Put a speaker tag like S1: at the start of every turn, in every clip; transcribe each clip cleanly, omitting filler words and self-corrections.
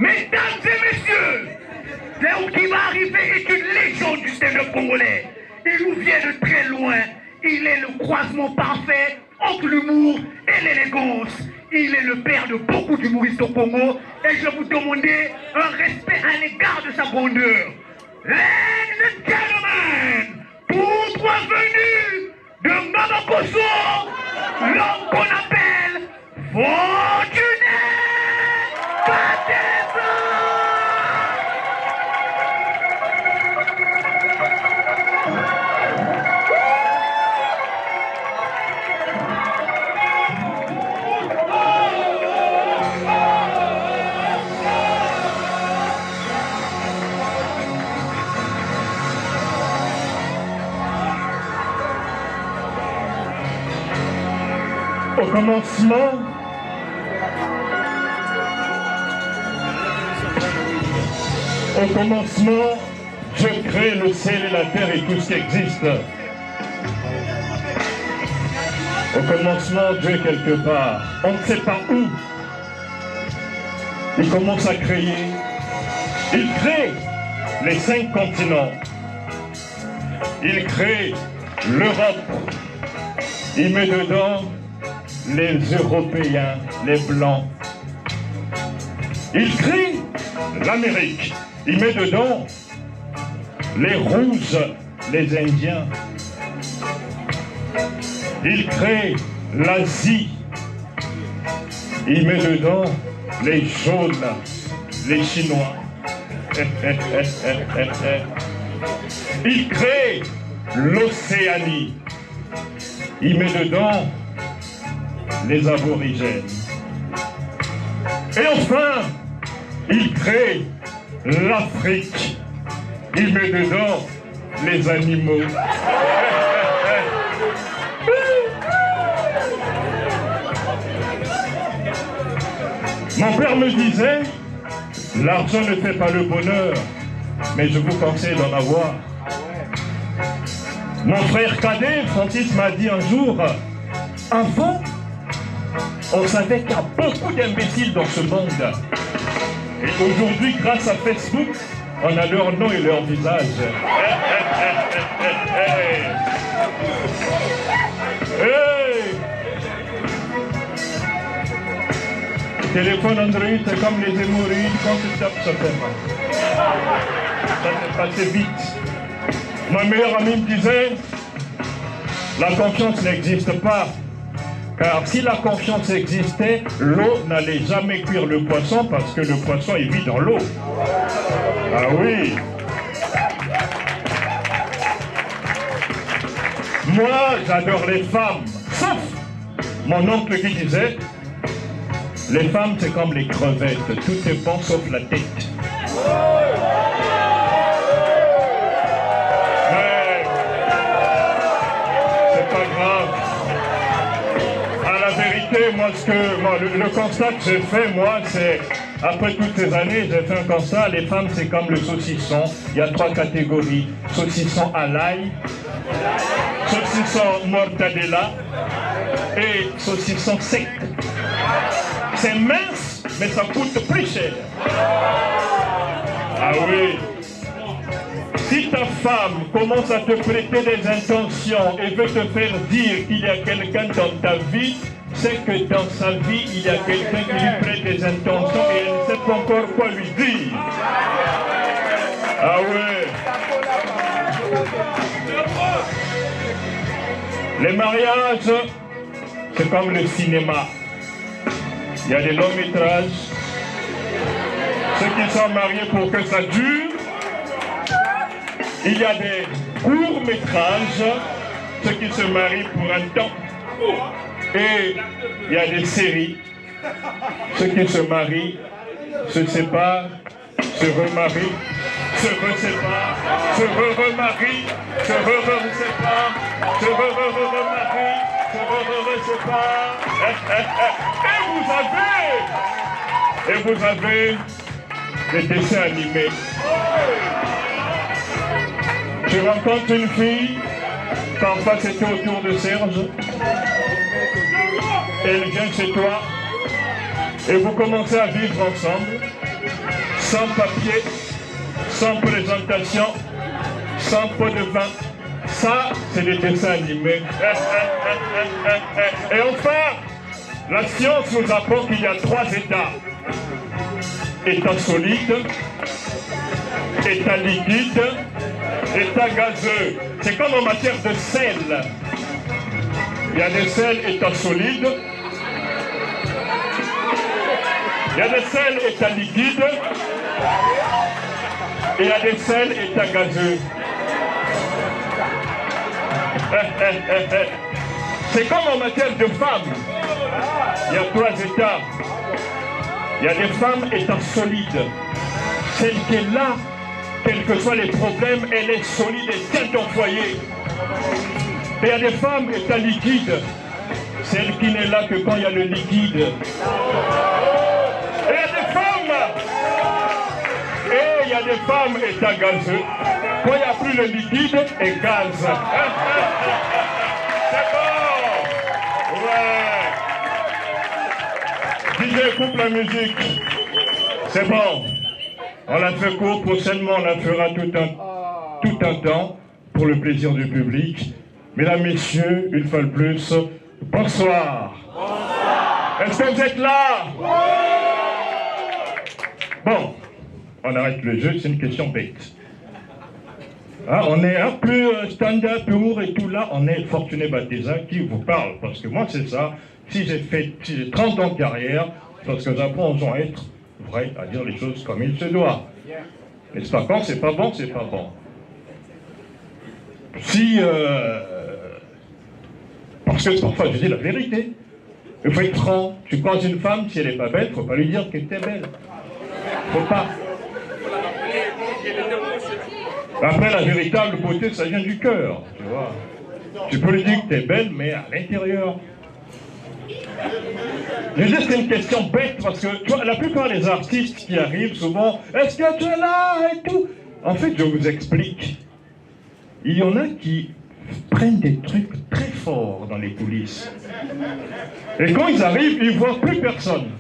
S1: Mesdames et messieurs, l'homme qui va arriver est une légende du stand-up congolais. Il nous vient de très loin. Il est le croisement parfait entre l'humour et l'élégance. Il est le père de beaucoup d'humoristes au Congo et je vous demandais un respect à l'égard de sa grandeur. Ladies and gentlemen, pour trois venus de Mamakoso, l'homme qu'on appelle Fortuné Kateba.
S2: Au commencement, Dieu crée le ciel et la terre et tout ce qui existe. Au commencement, Dieu est quelque part. On ne sait pas où. Il commence à créer. Il crée les 5 continents. Il crée l'Europe. Il met dedans les Européens, les Blancs. Il crée l'Amérique. Il met dedans les Rouges, les Indiens. Il crée l'Asie. Il met dedans les Jaunes, les Chinois. Il crée l'Océanie. Il met dedans les aborigènes. Et enfin, il crée l'Afrique. Il met dedans les animaux. Mon père me disait, l'argent ne fait pas le bonheur, mais je vous conseille d'en avoir. Mon frère cadet, Francis, m'a dit un jour, avant, on savait qu'il y a beaucoup d'imbéciles dans ce monde. Et aujourd'hui, grâce à Facebook, on a leur nom et leur visage. Hey! Téléphone Android, c'est comme les hémorroïdes, quand tu tapes, ça fait mal. Ça s'est passé vite. Mon meilleur ami me disait, la confiance n'existe pas. Car si la confiance existait, l'eau n'allait jamais cuire le poisson parce que le poisson il vit dans l'eau. Ah oui. Moi, j'adore les femmes. Sauf mon oncle qui disait, les femmes c'est comme les crevettes, tout est bon sauf la tête. Mais c'est pas grave. Moi, le constat que j'ai fait, moi, c'est, après toutes ces années, j'ai fait un constat, les femmes, c'est comme le saucisson. Il y a 3 catégories. Saucisson à l'ail, saucisson mortadella et saucisson sec. C'est mince, mais ça coûte plus cher. Ah oui. Si ta femme commence à te prêter des intentions et veut te faire dire qu'il y a quelqu'un dans ta vie, c'est que dans sa vie, il y a quelqu'un qui lui prête des intentions et elle ne sait pas encore quoi lui dire. Ah ouais. Les mariages, c'est comme le cinéma. Il y a des longs métrages. Ceux qui sont mariés pour que ça dure. Il y a des courts métrages. Ceux qui se marient pour un temps. Et il y a des séries. Ceux qui se marient, se séparent, se remarient, se reséparent, se remarient, se reséparent, se remarient, se reséparent. Et vous avez des dessins animés. Tu rencontres une fille, qu'en face c'était autour de Serge. Elle vient chez toi et vous commencez à vivre ensemble. sans papier, sans présentation, sans pot de vin. Ça, c'est des dessins animés. Et enfin, la science nous apprend qu'il y a 3 états. État solide, état liquide, état gazeux. C'est comme en matière de sel. Il y a des sels état solide, il y a des sels état liquide, et il y a des sels état gazeux. C'est comme en matière de femmes. Il y a 3 états. Il y a des femmes état solide. Celle qui est là, quels que soient les problèmes, elle est solide et tient ton foyer. Et il y a des femmes état liquide. Celle qui n'est là que quand il y a le liquide. Et il y a des femmes. Et il y a des femmes état gazeux. Quand il n'y a plus le liquide et gaz. C'est bon. Ouais. DJ, coupe la musique. C'est bon. On l'a fait court, prochainement on la fera tout un temps pour le plaisir du public. Mesdames, messieurs, une fois de plus, bonsoir. Bonsoir. Est-ce que vous êtes là? Bon, on arrête le jeu, c'est une question bête. Ah, on est un peu stand-up, humour et tout là, on est Fortuné Bateza qui vous parle. Parce que moi c'est ça, si j'ai 30 ans de carrière, parce que j'apprends aux gens à être vrai, à dire les choses comme il se doit. N'est-ce pas? Quand c'est pas bon, c'est pas bon. Si... parce que parfois je dis la vérité. Il faut être franc. Tu croises une femme, si elle n'est pas belle, il ne faut pas lui dire qu'elle était belle. Faut pas. Après, la véritable beauté, ça vient du cœur, tu vois. Tu peux lui dire que tu es belle, mais à l'intérieur. Je dis c'est une question bête, parce que tu vois, la plupart des artistes qui arrivent souvent, est-ce que tu es là et tout. En fait, je vous explique. Il y en a qui prennent des trucs très forts dans les coulisses. Et quand ils arrivent, ils ne voient plus personne.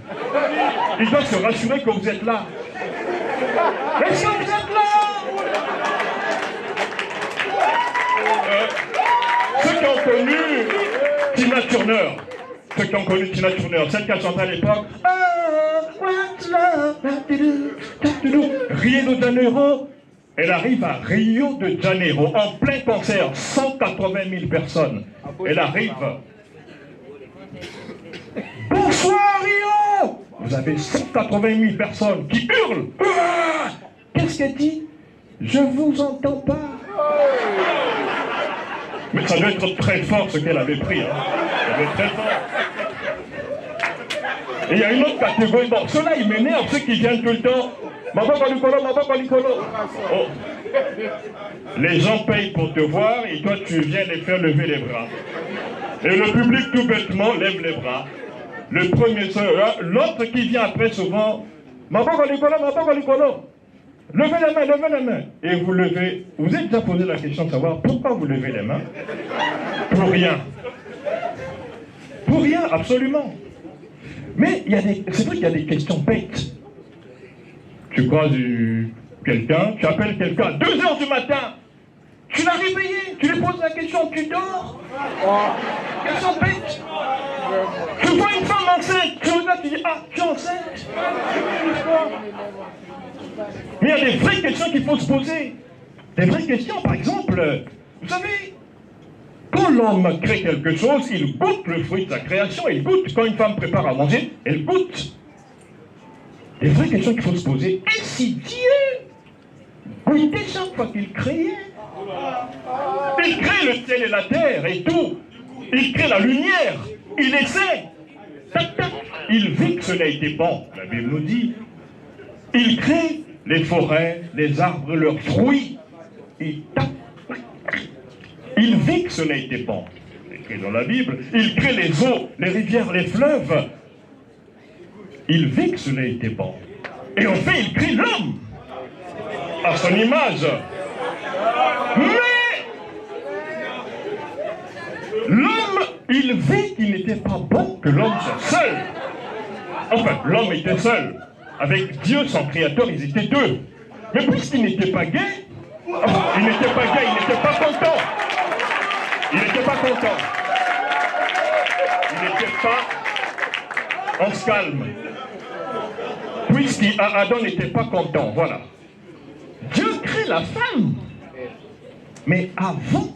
S2: Ils doivent se rassurer que vous êtes là. Est-ce que vous êtes là? Ceux qui ont connu Tina Turner, celle qui a chanté à l'époque Rio de Janeiro, elle arrive à Rio de Janeiro, en plein concert, 180 000 personnes. Elle arrive. Bonsoir Rio! Vous avez 180 000 personnes qui hurlent. Qu'est-ce qu'elle dit? Je vous entends pas. Mais ça doit être très fort ce qu'elle avait pris. Hein. Ça doit être très fort. Et il y a une autre catégorie. Bon, ceux-là, ils m'énervent, ceux qui viennent tout le temps. Oh. Les gens payent pour te voir et toi, tu viens les faire lever les bras. Et le public, tout bêtement, lève les bras. Le premier, l'autre qui vient après, souvent, levez les mains. Et vous levez. Vous êtes déjà posé la question de savoir pourquoi vous levez les mains? Pour rien. Pour rien, absolument. Mais c'est vrai qu'il y a des questions bêtes. Tu croises quelqu'un, tu appelles quelqu'un à 2h du matin. Tu l'as réveillé, tu lui poses la question, tu dors. Question bête. Tu vois une femme enceinte, tu regardes, tu dis, ah, tu es enceinte. Mais il y a des vraies questions qu'il faut se poser. Des vraies questions, par exemple, vous savez, quand l'homme crée quelque chose, il goûte le fruit de sa création, il goûte. Quand une femme prépare à manger, elle goûte. Des vraies questions qu'il faut se poser. Et si Dieu goûtait chaque fois qu'il créait? Il crée le ciel et la terre et tout. Il crée la lumière. Il essaie. Tac, tac. Il vit que cela était bon. La Bible nous dit. Il crée les forêts, les arbres, leurs fruits. Et tac. Il vit que cela était bon. C'est écrit dans la Bible. Il crée les eaux, les rivières, les fleuves. Il vit que cela était bon. Et en fait, il crée l'homme à son image. Mais l'homme, il vit qu'il n'était pas bon que l'homme soit seul. Enfin, l'homme était seul. avec Dieu, son créateur, ils étaient deux. Mais puisqu'ils n'étaient pas gays, il n'était pas content. Il n'était pas content. Il n'était pas... On se calme. Puisqu'Adam n'était pas content, voilà. Dieu crée la femme. Mais avant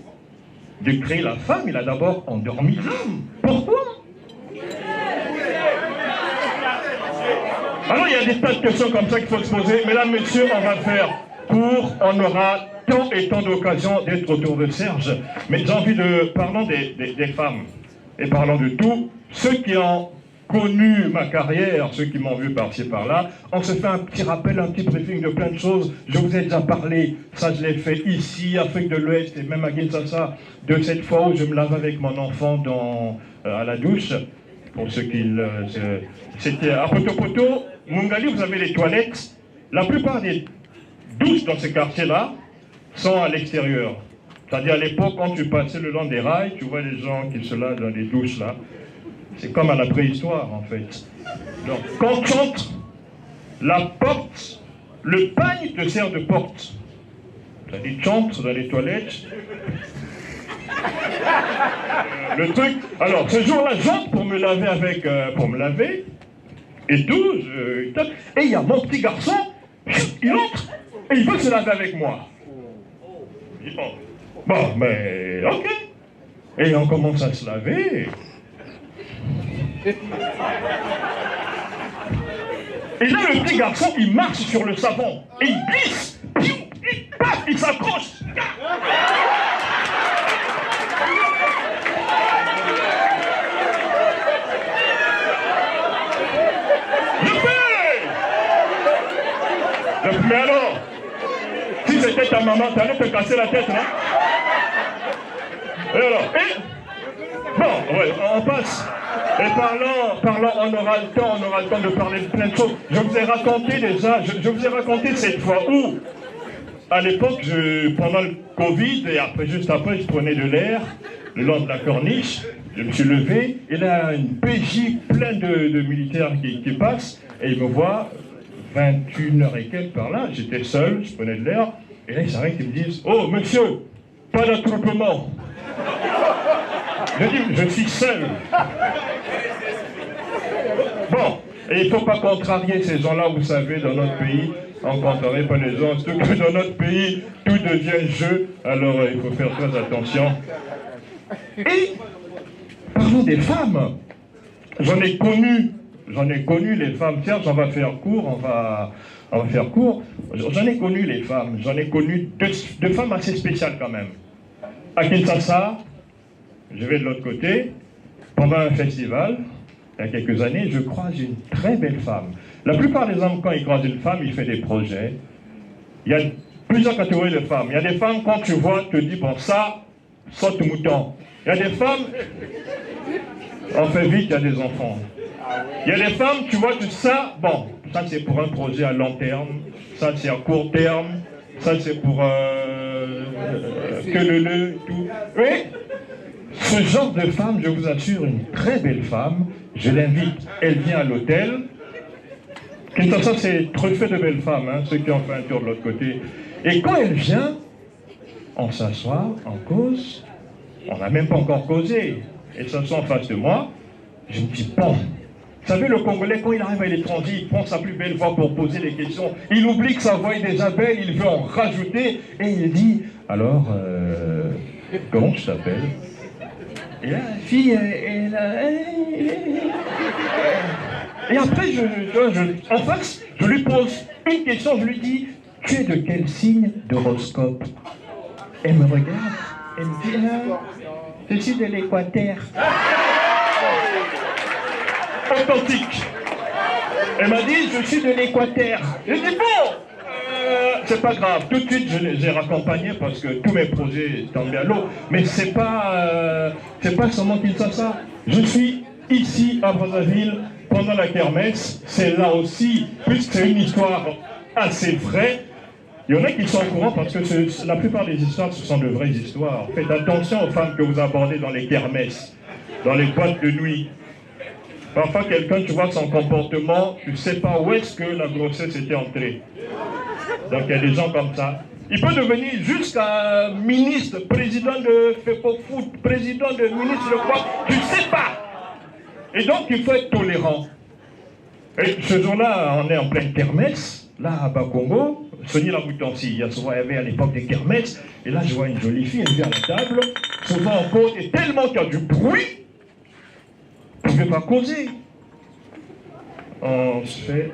S2: de créer la femme, il a d'abord endormi l'homme. Pourquoi? Alors il y a des tas de questions comme ça qu'il faut se poser. Mesdames, messieurs, on va faire court. On aura tant et tant d'occasions d'être autour de Serge. Mais j'ai envie de... Parlons des femmes. Et parlons de tout. Ceux qui ont connu ma carrière, ceux qui m'ont vu par-ci par-là, on se fait un petit rappel, un petit briefing de plein de choses. Je vous ai déjà parlé, ça je l'ai fait ici, Afrique de l'Ouest et même à Kinshasa, de cette fois où je me lave avec mon enfant à la douche. Pour ceux qui... C'était à Poto-Poto, Mungali, vous avez les toilettes. La plupart des douches dans ces quartiers-là sont à l'extérieur. C'est-à-dire à l'époque, quand tu passais le long des rails, tu vois les gens qui se lavent dans les douches là. C'est comme à la préhistoire, en fait. Donc, quand tu entres, la porte, le pagne te sert de porte. C'est-à-dire, tu entres dans les toilettes. Le truc... Alors, ce jour-là, j'entre pour me laver et tout. Et il y a mon petit garçon, il entre, et il veut se laver avec moi. Je dis, bon, mais, ok. Et on commence à se laver. Et là, le petit garçon, il marche sur le savon. Et il glisse. Il s'accroche. Mais alors, si c'était ta maman, t'allais te casser la tête, non? Et alors, bon, ouais, on passe. Et parlons, on aura le temps de parler de plein de choses. Je vous ai raconté déjà, je vous ai raconté cette fois où, à l'époque, pendant le Covid, et après, juste après, je prenais de l'air, le long de la corniche, je me suis levé, et là, une PJ plein de militaires qui passent, et ils me voient, 21h et quelques par là, j'étais seul, je prenais de l'air, et là, ils s'arrêtent, ils me disent, oh, monsieur, pas d'attroupement. Je dis, je suis seul. Bon, et il ne faut pas contrarier ces gens-là, vous savez, dans notre pays, on ne contrarie pas les gens, surtout que dans notre pays, tout devient jeu, alors il faut faire très attention. Et, parlons des femmes, j'en ai connu les femmes, tiens, on va faire court, j'en ai connu les femmes, j'en ai connu deux femmes assez spéciales quand même. À Kinshasa, je vais de l'autre côté, pendant un festival, il y a quelques années, je croise une très belle femme. La plupart des hommes, quand ils croisent une femme, ils font des projets. Il y a plusieurs catégories de femmes. Il y a des femmes, quand tu vois, tu te dis, bon, ça, saute mouton. Il y a des femmes, on fait vite, il y a des enfants. Il y a des femmes, tu vois, ça, bon, ça c'est pour un projet à long terme, ça c'est à court terme, ça c'est pour tout. Oui. Ce genre de femme, je vous assure, une très belle femme, je l'invite, elle vient à l'hôtel. Kinshasa, c'est truffé de belles femmes, hein, ceux qui ont fait un tour de l'autre côté. Et quand elle vient, on s'assoit, on cause, on n'a même pas encore causé. Elle s'assoit en face de moi, je me dis, bon, vous savez, le Congolais, quand il arrive à l'étranger, il prend sa plus belle voix pour poser des questions. Il oublie que sa voix est déjà belle, il veut en rajouter, et il dit, alors, comment tu t'appelles? Et là, la fille, et après, en face, je lui pose une question, je lui dis, tu es de quel signe d'horoscope? Elle me regarde, elle me dit, je suis de l'Équateur. Authentique. Elle m'a dit, je suis de l'Équateur. Je dis, bon, c'est pas grave. Tout de suite, je les ai raccompagnés parce que tous mes projets tombaient à l'eau. Mais c'est pas seulement Kinshasa. Je suis ici à Brazzaville pendant la kermesse. C'est là aussi, puisque c'est une histoire assez vraie. Il y en a qui sont au courant parce que la plupart des histoires, ce sont de vraies histoires. Faites attention aux femmes que vous abordez dans les kermesses, dans les boîtes de nuit. Parfois, quelqu'un, tu vois son comportement, tu ne sais pas où est-ce que la grossesse était entrée. Donc, il y a des gens comme ça. Il peut devenir jusqu'à ministre, président de FEPOFOOT, président de ministre de quoi, tu ne sais pas. Et donc, il faut être tolérant. Et ce jour-là, on est en pleine kermesse, là à Bakongo, Sonny Lamoutansi, il y avait à l'époque des kermesses, et là je vois une jolie fille, elle vient à la table, souvent en cause, et tellement qu'il y a du bruit, on ne pouvait pas causer. On se fait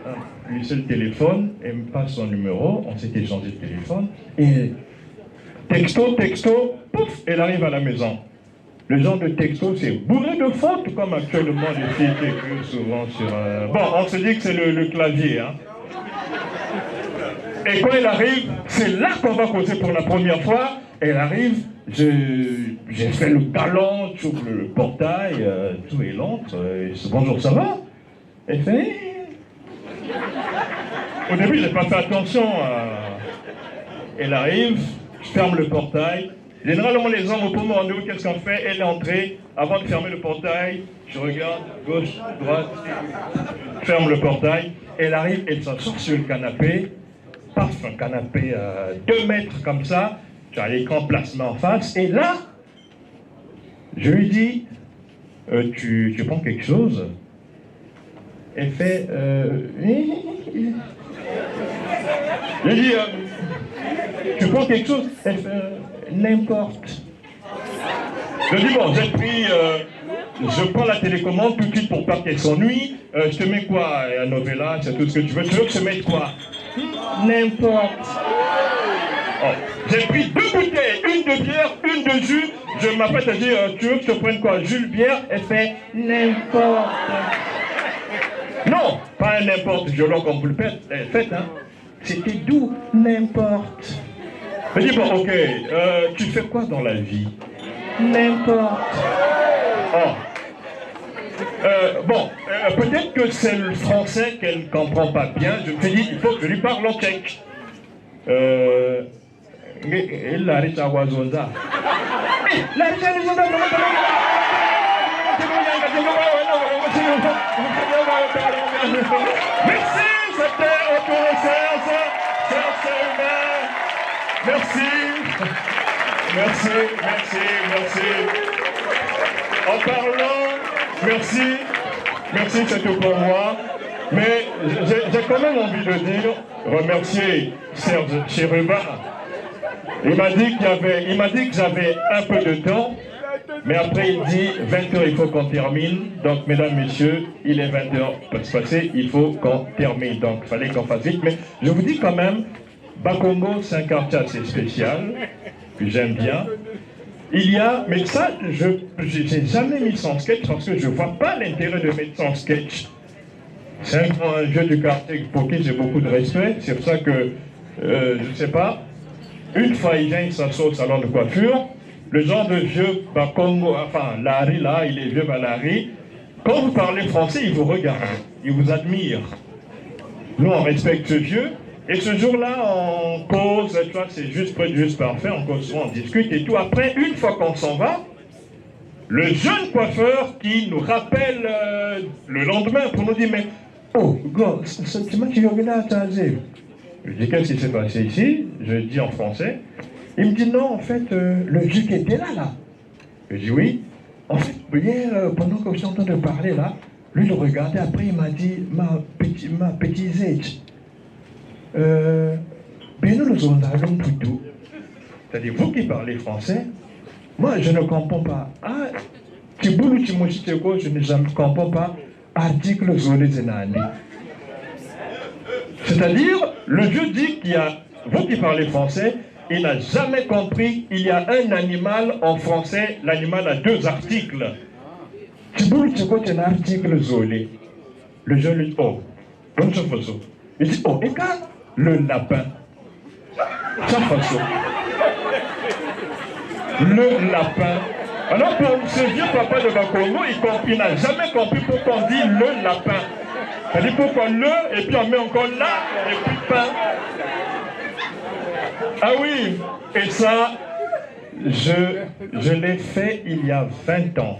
S2: glisser le téléphone, elle me passe son numéro, on s'est échangé le téléphone, et texto, pouf, elle arrive à la maison. Le genre de texto, c'est bourré de fautes, comme actuellement les filles écrivent souvent sur... Bon, on se dit que c'est le clavier, hein. Et quand elle arrive, c'est là qu'on va causer pour la première fois. Elle arrive, j'ai fait le galant, j'ouvre le portail, tout est l'entre. Bonjour, ça va? Elle fait... Au début, j'ai pas fait attention. Elle arrive, je ferme le portail. Généralement, les hommes au premier rendez-vous, qu'est-ce qu'on fait? Elle est entrée, avant de fermer le portail, je regarde, gauche, droite, je ferme le portail. Elle arrive, elle s'assoit sur le canapé, paf, un canapé à 2 mètres comme ça, tu as l'écran placement en face, et là, je lui dis, tu prends quelque chose? Elle fait, je lui dis, tu prends quelque chose? Elle fait, n'importe. Je dis, bon, j'ai pris, je prends la télécommande tout de suite pour pas qu'elle s'ennuie. Je te mets quoi? Un novella, c'est tout ce que tu veux. Tu veux que je te mette quoi? N'importe. Oh, j'ai pris 2 bouteilles, une de bière, une de jus. Je m'apprête à dire, tu veux que je te prenne quoi? Jus, bière? Elle fait n'importe. Non, pas un n'importe, violent comme vous le faites, hein. C'était doux, n'importe. Je dis, bon, ok, tu fais quoi dans la vie? N'importe. Oh. Bon, peut-être que c'est le français qu'elle ne comprend pas bien. Je me suis dit, il faut que je lui parle en tchèque. Larissa Wazonda. Larissa Wazonda. Merci, c'était autour de séance. Merci. En parlant, merci, c'est tout pour moi. Mais j'ai quand même envie de dire, remercier Serge Chérubin. Il m'a dit que j'avais un peu de temps, mais après il dit 20h il faut qu'on termine. Donc mesdames, messieurs, il est 20h passé, il faut qu'on termine. Donc il fallait qu'on fasse vite. Mais je vous dis quand même, Bakongo, c'est un quartier assez spécial, que j'aime bien. Il y a, mais ça, je n'ai jamais mis ça en sketch parce que je ne vois pas l'intérêt de mettre ça en sketch. C'est un jeu du quartier pour qui j'ai beaucoup de respect. C'est pour ça que, je ne sais pas, une fois il vient, il s'assoit au salon de coiffure. Le genre de vieux Bakongo, enfin, Larry, là, il est vieux Larry. Quand vous parlez français, il vous regarde, il vous admire. Nous, on respecte ce vieux. Et ce jour-là, on cause, tu vois, c'est juste parfait, on cause, on discute et tout. Après, une fois qu'on s'en va, le jeune coiffeur qui nous rappelle le lendemain pour nous dire, mais, oh, gars, c'est moi qui viens là, je dis, qu'est-ce qui s'est passé ici? Je dis en français. Il me dit, non, en fait, le vieux qui était là. Je dis, oui. En fait, hier, pendant que je suis en train de parler là, lui, il regardait, après, il m'a dit, ma petite zèche. C'est-à-dire, vous qui parlez français, moi je ne comprends pas. Ah, je ne comprends pas article Zolé-Zenani. C'est-à-dire, le Dieu dit qu'il y a, vous qui parlez français, il n'a jamais compris, il y a un animal en français, l'animal a 2 articles. Un article Zolé. Le jeune lui dit, oh, bonne chose. Il dit, oh, égal. Le lapin. Ça façon. Le lapin. Alors pour ce vieux papa de Bakongo, il n'a jamais compris pourquoi on dit le lapin. C'est-à-dire pourquoi le, et puis on met encore là, et puis pain. Ah oui, et ça, je l'ai fait il y a 20 ans.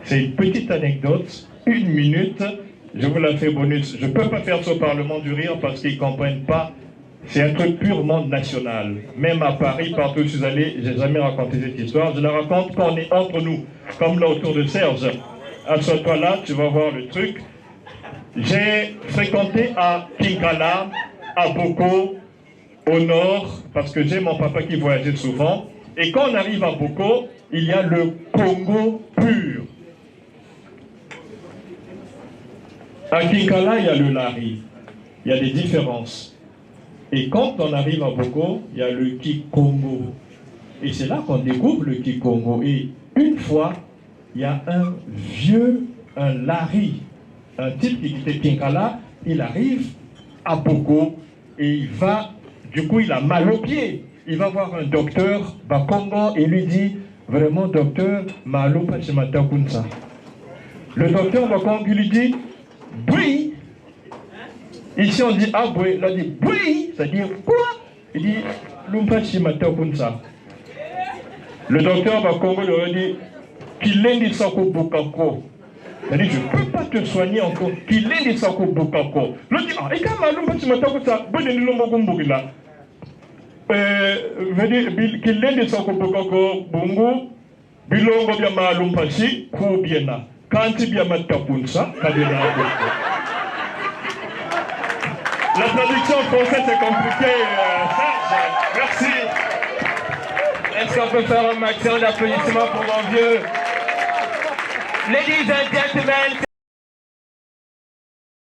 S2: C'est une petite anecdote. 1 minute, je vous la fais bonus. Je ne peux pas faire ça au Parlement du Rire parce qu'ils ne comprennent pas. C'est un truc purement national. Même à Paris, partout où je suis allé, je n'ai jamais raconté cette histoire. Je la raconte quand on est entre nous, comme là autour de Serge. Assois-toi là, tu vas voir le truc. J'ai fréquenté à Kinkala, à Boko, au nord, parce que j'ai mon papa qui voyageait souvent. Et quand on arrive à Boko, il y a le Congo pur. À Kinkala, il y a le Lari. Il y a des différences. Et quand on arrive à Boko, il y a le Kikongo. Et c'est là qu'on découvre le Kikongo. Et une fois, il y a un Lari, un type qui quittait Kinkala, il arrive à Boko et il va, du coup il a mal au pied. Il va voir un docteur Bakongo et lui dit, vraiment docteur, malo pachimata kunsa. Le docteur Bakongo lui dit, oui. Ici on dit ah oui, là on dit oui, ça dit quoi? Il dit lumpachimata kunsa. Le docteur Bakongo lui a dit, qu'il est dit sako bukako. Il dit, je ne peux pas te soigner encore. Qu'il est des sako bukako. L'autre dit, ah, et quand malum pas tu m'attends que ça, bon, il l'ombo gumbugila. Qu'il est des sako bukako, bungu, bilongo bien malum pas si, kubiena. Quand il bien matapunsa, kabina. La traduction française est compliquée, Serge. Merci.
S3: Est-ce qu'on peut faire un maximum d'applaudissements pour mon vieux? Ladies and gentlemen.